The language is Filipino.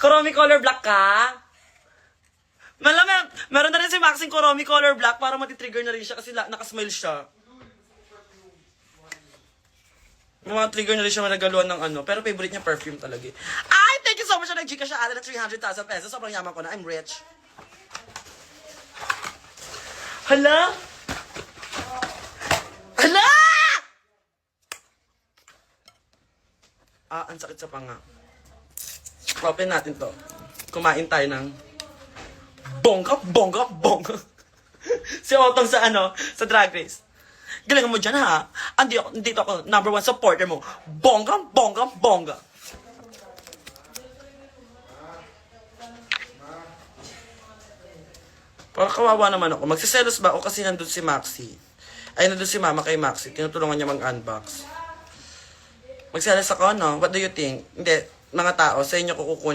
Kuromi color black ka? Malamang, meron na rin si Maxine Kuromi color black para matitrigger na rin siya kasi nakasmile siya. Mga trigger na rin siya managaluan ng ano. Pero favorite niya perfume talaga. Ay, thank you so much na nag-Gcash siya ata ng 300,000 pesos. Sobrang yaman ko na. I'm rich. Hala? Hala! Ang sakit sa panga. Open natin to. Kumain tayo ng bongga. Si Otong sa sa Drag Race. Galingan mo dyan, ha? Andito ako, number 1 supporter mo. Bongga. Parang kawawa naman ako. Magsiselos ba ako kasi nandun si Maxi? Ay, nandun si Mama kay Maxi. Tinutulungan niya mag-unbox. Magselos ako, no? What do you think? Hindi, mga tao, sa inyo kukukunin.